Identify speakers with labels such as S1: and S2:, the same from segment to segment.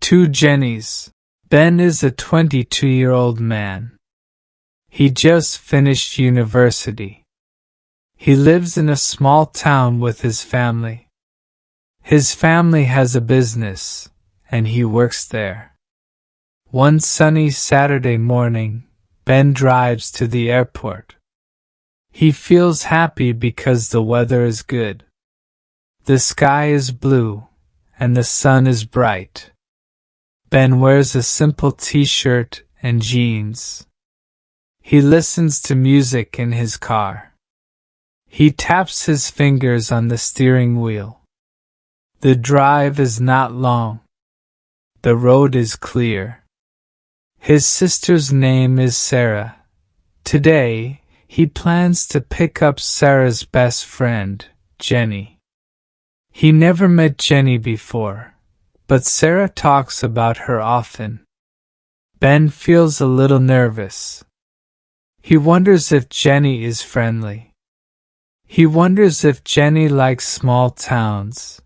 S1: Two Jennies. Ben is a 22-year-old man. He just finished university. He lives in a small town with his family. His family has a business, and he works there. One sunny Saturday morning, Ben drives to the airport. He feels happy because the weather is good. The sky is blue, and the sun is bright. Ben wears a simple t-shirt and jeans. He listens to music in his car. He taps his fingers on the steering wheel. The drive is not long. The road is clear. His sister's name is Sarah. Today, he plans to pick up Sarah's best friend, Jenny. He never met Jenny before, but Sarah talks about her often. Ben feels a little nervous. He wonders if Jenny is friendly. He wonders if Jenny likes small towns.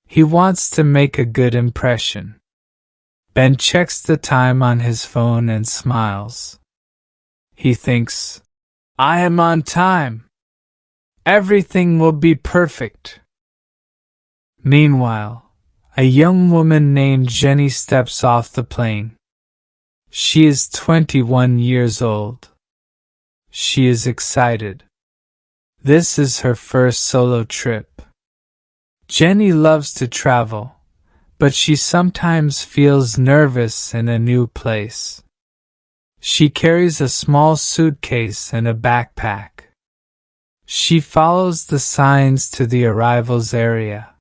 S1: He wants to make a good impression. Ben checks the time on his phone and smiles. He thinks, I am on time. Everything will be perfect. Meanwhile, a young woman named Jenny steps off the plane. She is 21 years old. She is excited. This is her first solo trip. Jenny loves to travel, but she sometimes feels nervous in a new place. She carries a small suitcase and a backpack. She follows the signs to the arrivals area.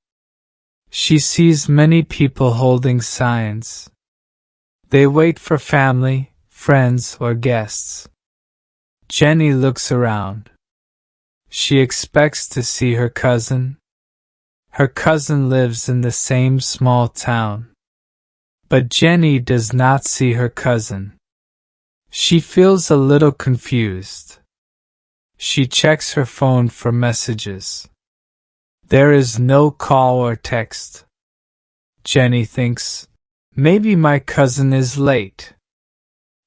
S1: She sees many people holding signs. They wait for family, friends, or guests. Jenny looks around. She expects to see her cousin. Her cousin lives in the same small town. But Jenny does not see her cousin. She feels a little confused. She checks her phone for messages. There is no call or text. Jenny thinks, maybe my cousin is late.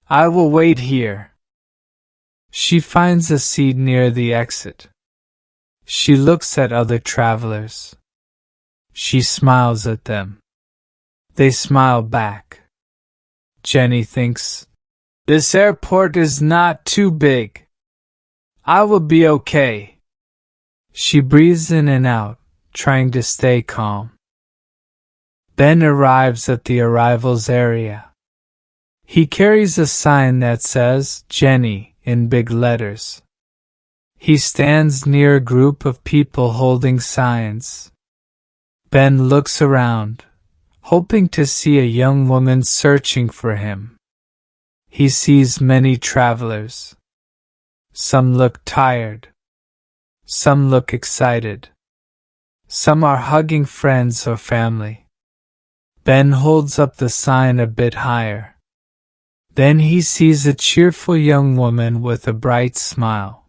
S1: I will wait here. She finds a seat near the exit. She looks at other travelers. She smiles at them. They smile back. Jenny thinks, this airport is not too big. I will be okay. She breathes in and out, trying to stay calm. Ben arrives at the arrivals area. He carries a sign that says, Jenny, in big letters. He stands near a group of people holding signs. Ben looks around, hoping to see a young woman searching for him. He sees many travelers. Some look tired. Some look excited. Some are hugging friends or family. Ben holds up the sign a bit higher. Then he sees a cheerful young woman with a bright smile.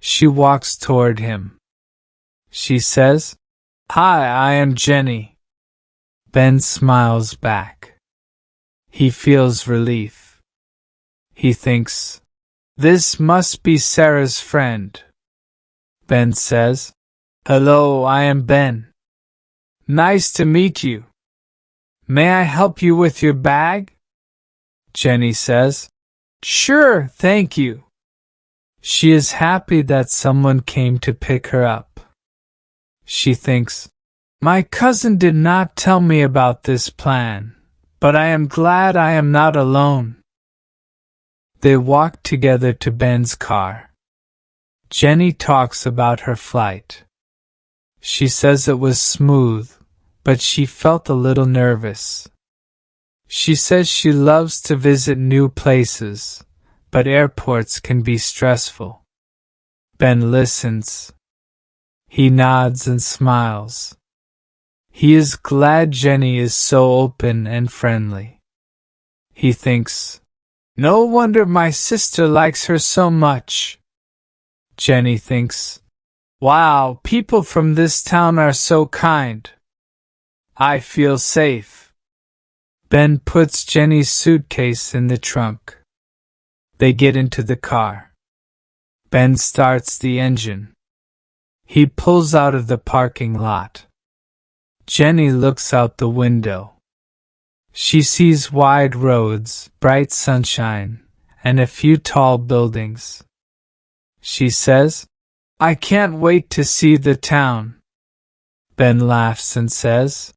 S1: She walks toward him. She says, Hi, I am Jenny. Ben smiles back. He feels relief. He thinks, this must be Sarah's friend. Ben says, Hello, I am Ben. Nice to meet you. May I help you with your bag? Jenny says, Sure, thank you. She is happy that someone came to pick her up. She thinks, my cousin did not tell me about this plan, but I am glad I am not alone. They walk together to Ben's car. Jenny talks about her flight. She says it was smooth, but she felt a little nervous. She says she loves to visit new places, but airports can be stressful. Ben listens. He nods and smiles. He is glad Jenny is so open and friendly. He thinks, no wonder my sister likes her so much. Jenny thinks, wow, people from this town are so kind. I feel safe. Ben puts Jenny's suitcase in the trunk. They get into the car. Ben starts the engine. He pulls out of the parking lot. Jenny looks out the window. She sees wide roads, bright sunshine, and a few tall buildings. She says, "I can't wait to see the town." Ben laughs and says,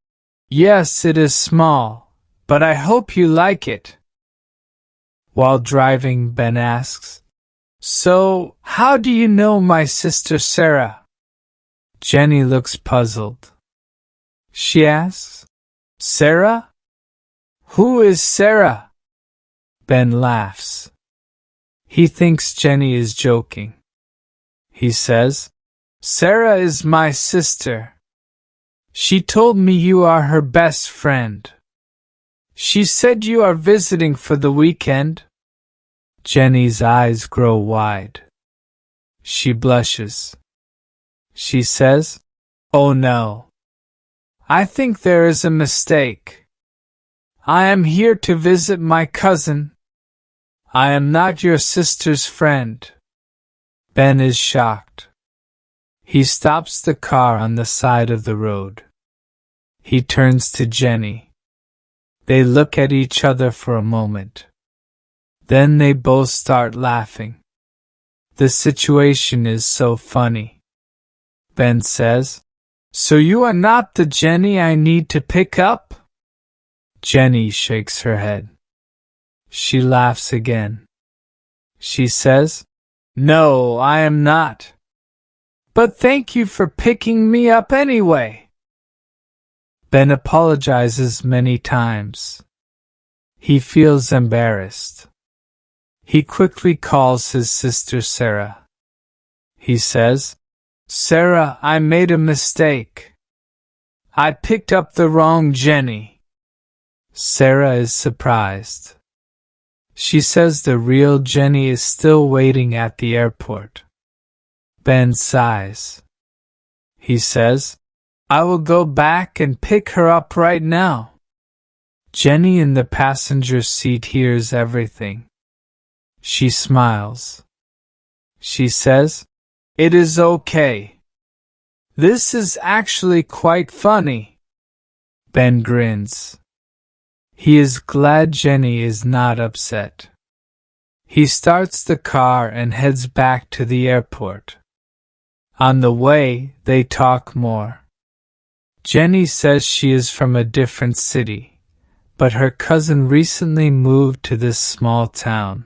S1: "Yes, it is small, but I hope you like it." While driving, Ben asks, "So, how do you know my sister Sarah?" Jenny looks puzzled. She asks, "Sarah? Who is Sarah?" Ben laughs. He thinks Jenny is joking. He says, "Sarah is my sister. She told me you are her best friend. She said you are visiting for the weekend." Jenny's eyes grow wide. She blushes. She says, "Oh no. I think there is a mistake. I am here to visit my cousin. I am not your sister's friend." Ben is shocked. He stops the car on the side of the road. He turns to Jenny. They look at each other for a moment. Then they both start laughing. The situation is so funny. Ben says, "So you are not the Jenny I need to pick up?" Jenny shakes her head. She laughs again. She says, "No, I am not. But thank you for picking me up anyway." Ben apologizes many times. He feels embarrassed. He quickly calls his sister Sarah. He says, "Sarah, I made a mistake. I picked up the wrong Jenny." Sarah is surprised. She says the real Jenny is still waiting at the airport. Ben sighs. He says, "I will go back and pick her up right now." Jenny in the passenger seat hears everything. She smiles. She says, "It is okay. This is actually quite funny." Ben grins. He is glad Jenny is not upset. He starts the car and heads back to the airport. On the way, they talk more. Jenny says she is from a different city, but her cousin recently moved to this small town.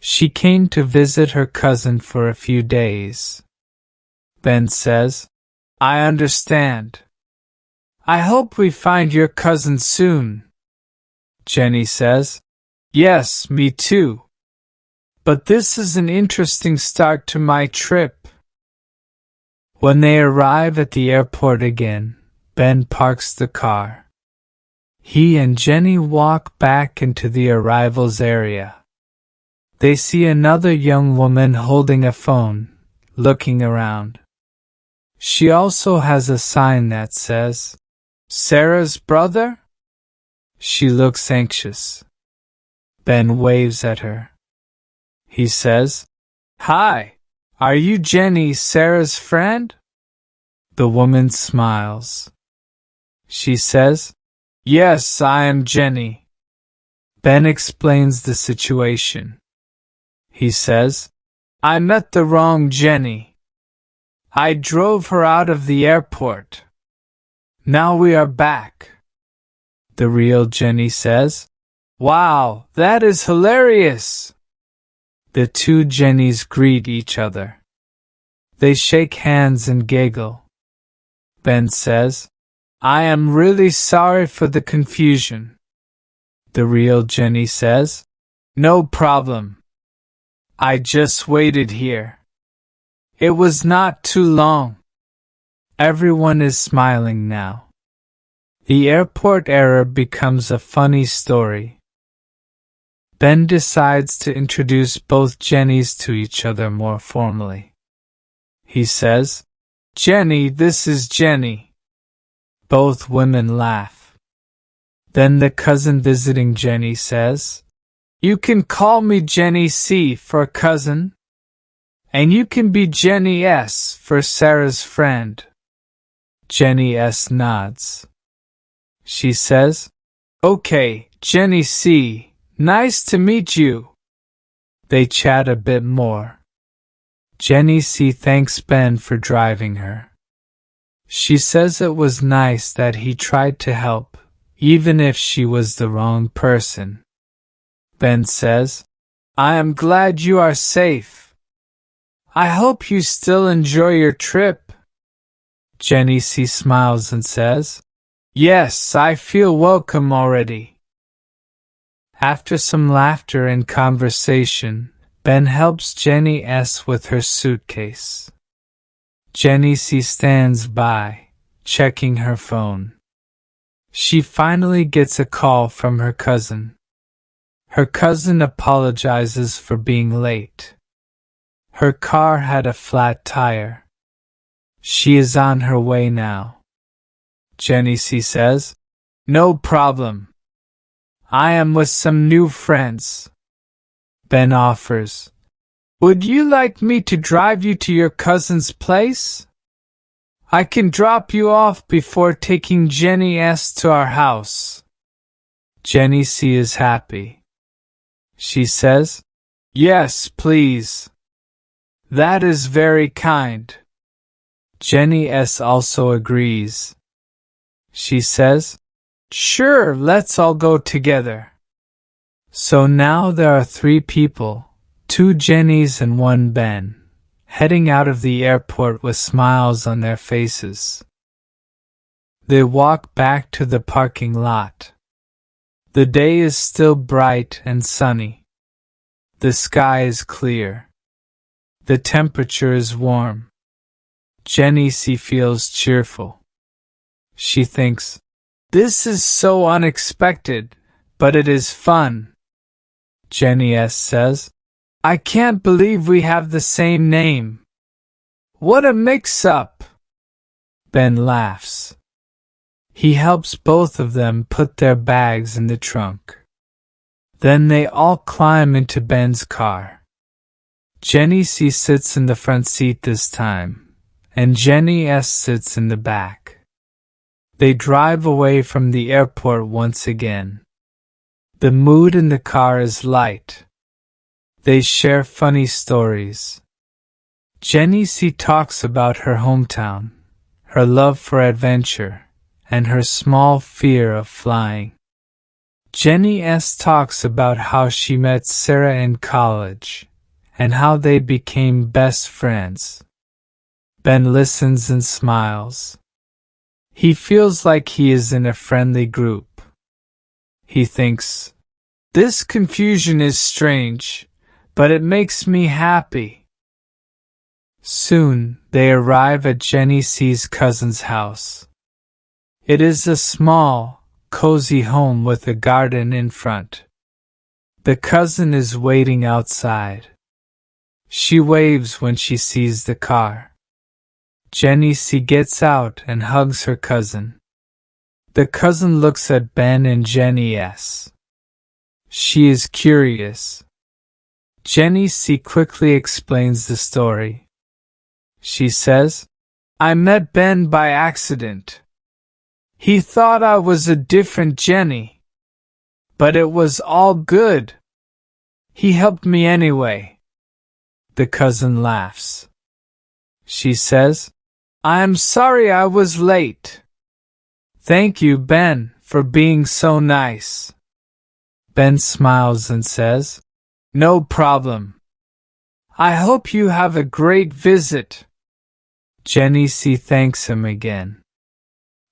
S1: She came to visit her cousin for a few days. Ben says, "I understand. I hope we find your cousin soon." Jenny says, "Yes, me too. But this is an interesting start to my trip." When they arrive at the airport again, Ben parks the car. He and Jenny walk back into the arrivals area. They see another young woman holding a phone, looking around. She also has a sign that says, "Sarah's brother?" She looks anxious. Ben waves at her. He says, "Hi, are you Jenny, Sarah's friend?" The woman smiles. She says, "Yes, I am Jenny." Ben explains the situation. He says, "I met the wrong Jenny. I drove her out of the airport. Now we are back." The real Jenny says, "Wow, that is hilarious." The two Jennies greet each other. They shake hands and giggle. Ben says, "I am really sorry for the confusion." The real Jenny says, "No problem. I just waited here. It was not too long." Everyone is smiling now. The airport error becomes a funny story. Ben decides to introduce both Jennies to each other more formally. He says, "Jenny, this is Jenny." Both women laugh. Then the cousin visiting Jenny says, "You can call me Jenny C for cousin, and you can be Jenny S for Sarah's friend." Jenny S nods. She says, "Okay, Jenny C, nice to meet you." They chat a bit more. Jenny C thanks Ben for driving her. She says it was nice that he tried to help, even if she was the wrong person. Ben says, "I am glad you are safe. I hope you still enjoy your trip." Jenny C smiles and says, "Yes, I feel welcome already." After some laughter and conversation, Ben helps Jenny S with her suitcase. Jenny C stands by, checking her phone. She finally gets a call from her cousin. Her cousin apologizes for being late. Her car had a flat tire. She is on her way now. Jenny C says, "No problem. I am with some new friends." Ben offers, "Would you like me to drive you to your cousin's place? I can drop you off before taking Jenny S to our house." Jenny C is happy. She says, "Yes, please. That is very kind." Jenny S also agrees. She says, "Sure, let's all go together." So now there are 3 people, 2 Jennys and 1 Ben, heading out of the airport with smiles on their faces. They walk back to the parking lot. The day is still bright and sunny. The sky is clear. The temperature is warm. Jenny C feels cheerful. She thinks, "This is so unexpected, but it is fun." Jenny S says, "I can't believe we have the same name. What a mix-up." Ben laughs. He helps both of them put their bags in the trunk. Then they all climb into Ben's car. Jenny C sits in the front seat this time, and Jenny S sits in the back. They drive away from the airport once again. The mood in the car is light. They share funny stories. Jenny C talks about her hometown, her love for adventure, and her small fear of flying. Jenny S talks about how she met Sarah in college, and how they became best friends. Ben listens and smiles. He feels like he is in a friendly group. He thinks, "This confusion is strange, but it makes me happy." Soon, they arrive at Jenny C's cousin's house. It is a small, cozy home with a garden in front. The cousin is waiting outside. She waves when she sees the car. Jenny C gets out and hugs her cousin. The cousin looks at Ben and Jenny S. She is curious. Jenny C quickly explains the story. She says, "I met Ben by accident. He thought I was a different Jenny. But it was all good. He helped me anyway." The cousin laughs. She says, "I am sorry I was late. Thank you, Ben, for being so nice." Ben smiles and says, "No problem. I hope you have a great visit." Jenny C thanks him again.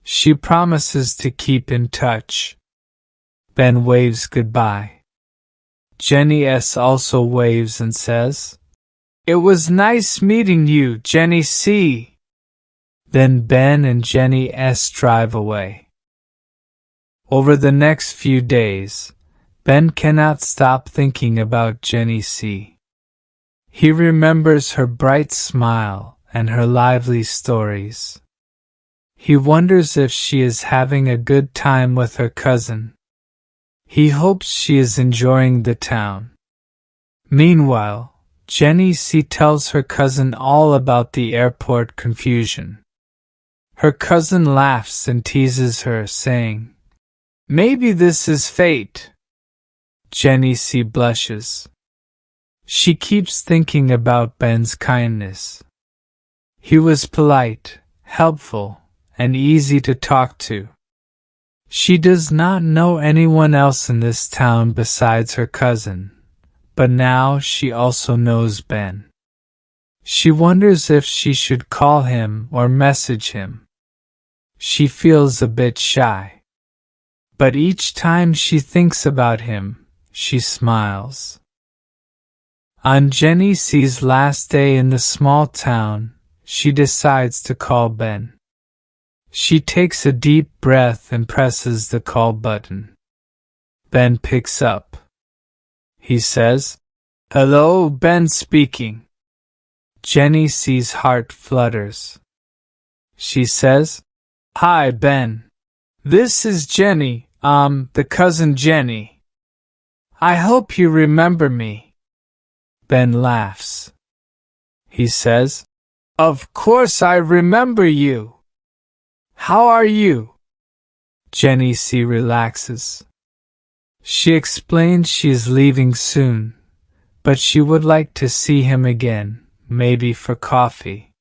S1: She promises to keep in touch. Ben waves goodbye. Jenny S also waves and says, "It was nice meeting you, Jenny C." Then Ben and Jenny S drive away. Over the next few days, Ben cannot stop thinking about Jenny C. He remembers her bright smile and her lively stories. He wonders if she is having a good time with her cousin. He hopes she is enjoying the town. Meanwhile, Jenny C tells her cousin all about the airport confusion. Her cousin laughs and teases her, saying, "Maybe this is fate." Jenny C blushes. She keeps thinking about Ben's kindness. He was polite, helpful, and easy to talk to. She does not know anyone else in this town besides her cousin, but now she also knows Ben. She wonders if she should call him or message him. She feels a bit shy. But each time she thinks about him, she smiles. On Jenny C's last day in the small town, she decides to call Ben. She takes a deep breath and presses the call button. Ben picks up. He says, "Hello, Ben speaking." Jenny C's heart flutters. She says, "Hi, Ben. This is Jenny, the cousin Jenny. I hope you remember me." Ben laughs. He says, "Of course I remember you. How are you?" Jenny C relaxes. She explains she is leaving soon, but she would like to see him again, maybe for coffee.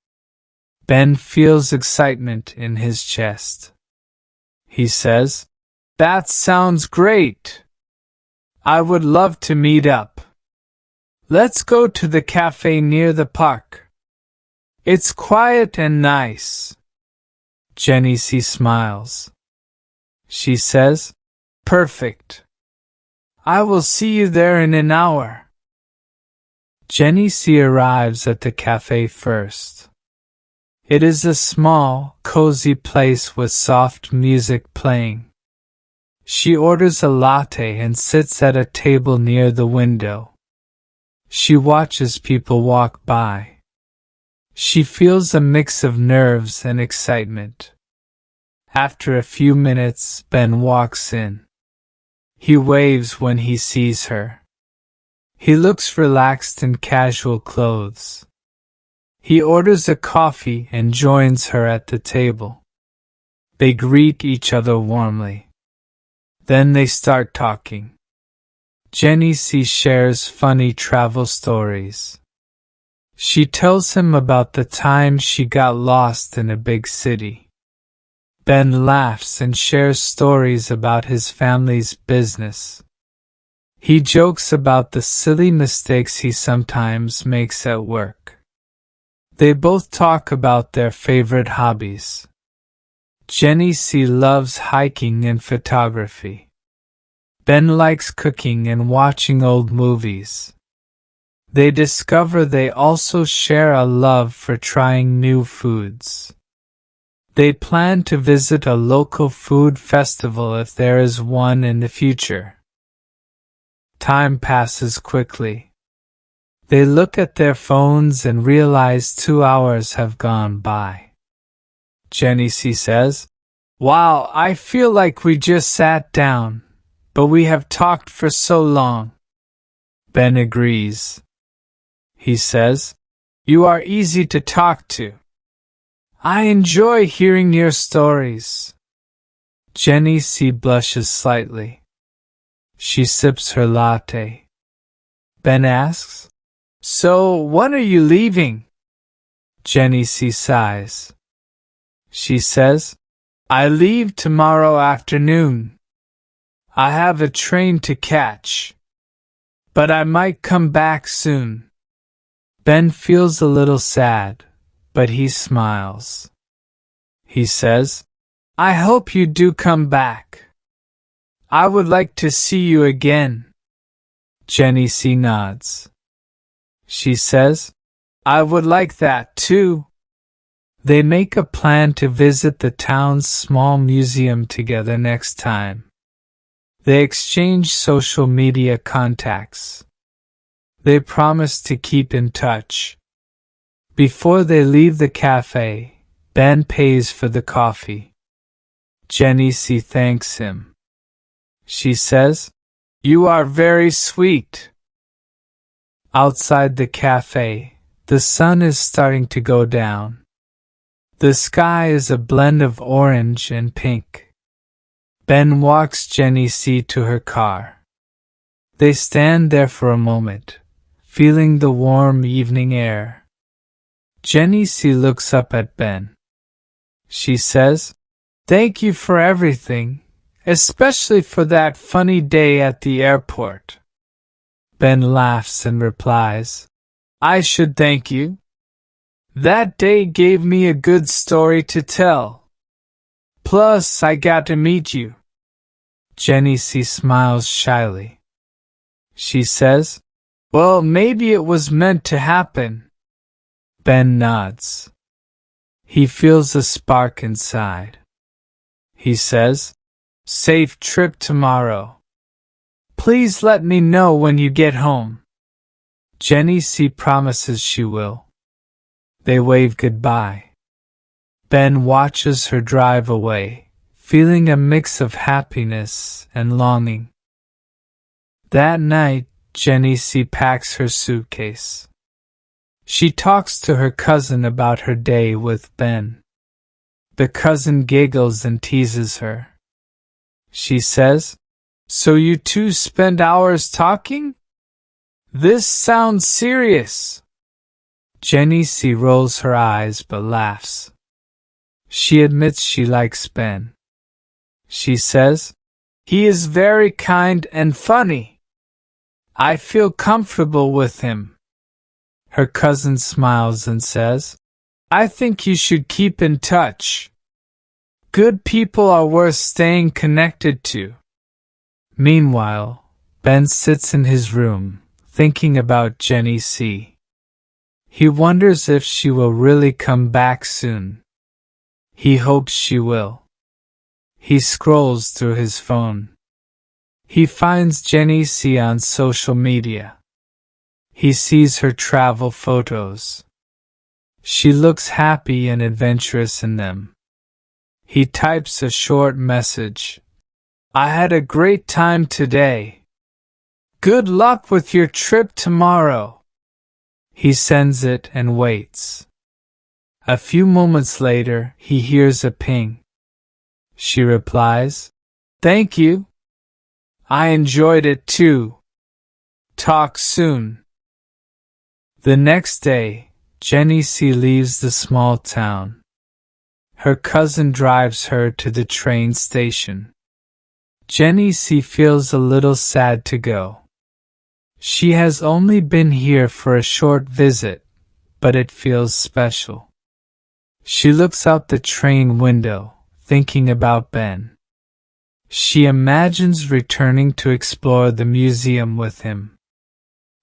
S1: Ben feels excitement in his chest. He says, "That sounds great. I would love to meet up. Let's go to the cafe near the park. It's quiet and nice." Jenny C smiles. She says, "Perfect. I will see you there in an hour." Jenny C arrives at the cafe first. It is a small, cozy place with soft music playing. She orders a latte and sits at a table near the window. She watches people walk by. She feels a mix of nerves and excitement. After a few minutes, Ben walks in. He waves when he sees her. He looks relaxed in casual clothes. He orders a coffee and joins her at the table. They greet each other warmly. Then they start talking. Jenny C shares funny travel stories. She tells him about the time she got lost in a big city. Ben laughs and shares stories about his family's business. He jokes about the silly mistakes he sometimes makes at work. They both talk about their favorite hobbies. Jenny C loves hiking and photography. Ben likes cooking and watching old movies. They discover they also share a love for trying new foods. They plan to visit a local food festival if there is one in the future. Time passes quickly. They look at their phones and realize 2 hours have gone by. Jenny C says, "Wow, I feel like we just sat down, but we have talked for so long." Ben agrees. He says, "You are easy to talk to. I enjoy hearing your stories." Jenny C blushes slightly. She sips her latte. Ben asks, "So, when are you leaving?" Jenny C sighs. She says, "I leave tomorrow afternoon. I have a train to catch. But I might come back soon." Ben feels a little sad, but he smiles. He says, "I hope you do come back. I would like to see you again." Jenny C nods. She says, "I would like that too." They make a plan to visit the town's small museum together next time. They exchange social media contacts. They promise to keep in touch. Before they leave the cafe, Ben pays for the coffee. Jenny C thanks him. She says, "You are very sweet." Outside the cafe, the sun is starting to go down. The sky is a blend of orange and pink. Ben walks Jenny C to her car. They stand there for a moment, feeling the warm evening air. Jenny C looks up at Ben. She says, "Thank you for everything, especially for that funny day at the airport." Ben laughs and replies, "I should thank you. That day gave me a good story to tell. Plus, I got to meet you." Jenny C smiles shyly. She says, "Well, maybe it was meant to happen." Ben nods. He feels a spark inside. He says, "Safe trip tomorrow. Please let me know when you get home." Jenny C promises she will. They wave goodbye. Ben watches her drive away, feeling a mix of happiness and longing. That night, Jenny C packs her suitcase. She talks to her cousin about her day with Ben. The cousin giggles and teases her. She says, "So you two spend hours talking? This sounds serious." Jenny C rolls her eyes but laughs. She admits she likes Ben. She says, "He is very kind and funny. I feel comfortable with him." Her cousin smiles and says, "I think you should keep in touch. Good people are worth staying connected to." Meanwhile, Ben sits in his room, thinking about Jenny C. He wonders if she will really come back soon. He hopes she will. He scrolls through his phone. He finds Jenny C on social media. He sees her travel photos. She looks happy and adventurous in them. He types a short message. "I had a great time today. Good luck with your trip tomorrow." He sends it and waits. A few moments later, he hears a ping. She replies, "Thank you. I enjoyed it too. Talk soon." The next day, Jenny C leaves the small town. Her cousin drives her to the train station. Jenny C feels a little sad to go. She has only been here for a short visit, but it feels special. She looks out the train window, thinking about Ben. She imagines returning to explore the museum with him.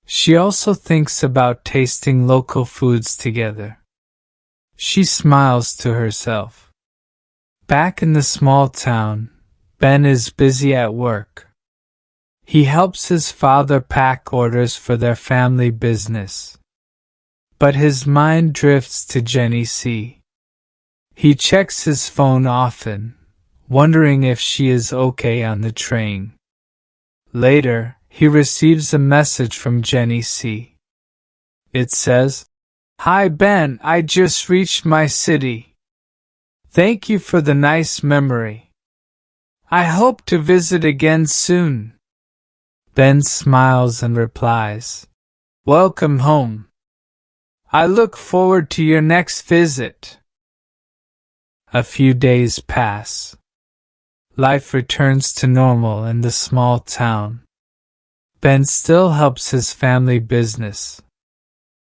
S1: She also thinks about tasting local foods together. She smiles to herself. Back in the small town, Ben is busy at work. He helps his father pack orders for their family business. But his mind drifts to Jenny C. He checks his phone often, wondering if she is okay on the train. Later, he receives a message from Jenny C. It says, "Hi Ben, I just reached my city. Thank you for the nice memory. I hope to visit again soon." Ben smiles and replies, "Welcome home. I look forward to your next visit." A few days pass. Life returns to normal in the small town. Ben still helps his family business.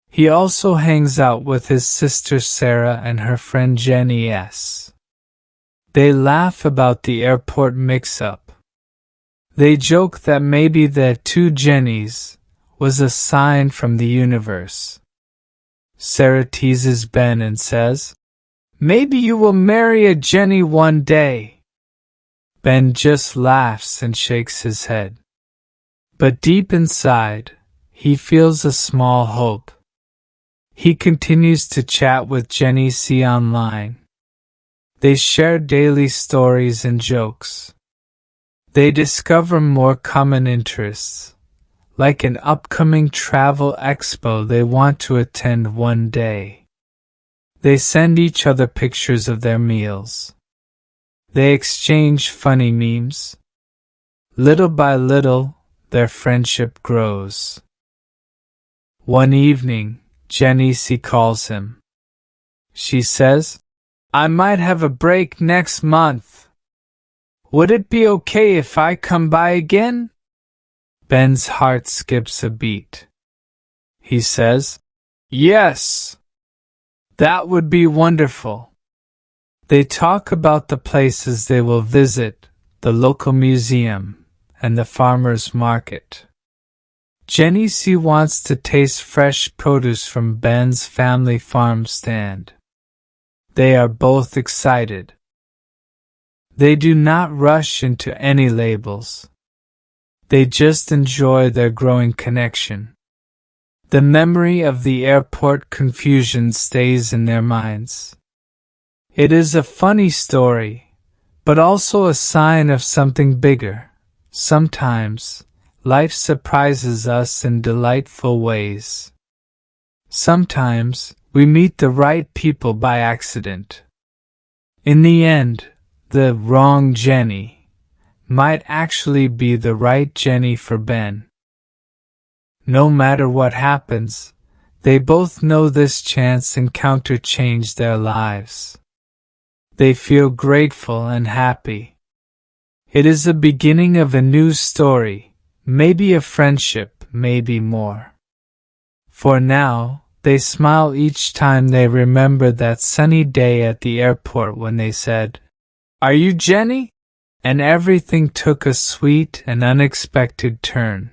S1: He also hangs out with his sister Sarah and her friend Jenny S. They laugh about the airport mix-up. They joke that maybe the two Jennys was a sign from the universe. Sarah teases Ben and says, "Maybe you will marry a Jenny one day." Ben just laughs and shakes his head. But deep inside, he feels a small hope. He continues to chat with Jenny C online. They share daily stories and jokes. They discover more common interests, like an upcoming travel expo they want to attend one day. They send each other pictures of their meals. They exchange funny memes. Little by little, their friendship grows. One evening, Jenny calls him. She says, "I might have a break next month. Would it be okay if I come by again?" Ben's heart skips a beat. He says, "Yes, that would be wonderful." They talk about the places they will visit, the local museum, and the farmer's market. Jenny wants to taste fresh produce from Ben's family farm stand. They are both excited. They do not rush into any labels. They just enjoy their growing connection. The memory of the airport confusion stays in their minds. It is a funny story, but also a sign of something bigger. Sometimes, life surprises us in delightful ways. Sometimes, we meet the right people by accident. In the end, the wrong Jenny might actually be the right Jenny for Ben. No matter what happens, they both know this chance encounter changed their lives. They feel grateful and happy. It is the beginning of a new story, maybe a friendship, maybe more. For now, they smile each time they remember that sunny day at the airport when they said, "Are you Jenny?" And everything took a sweet and unexpected turn.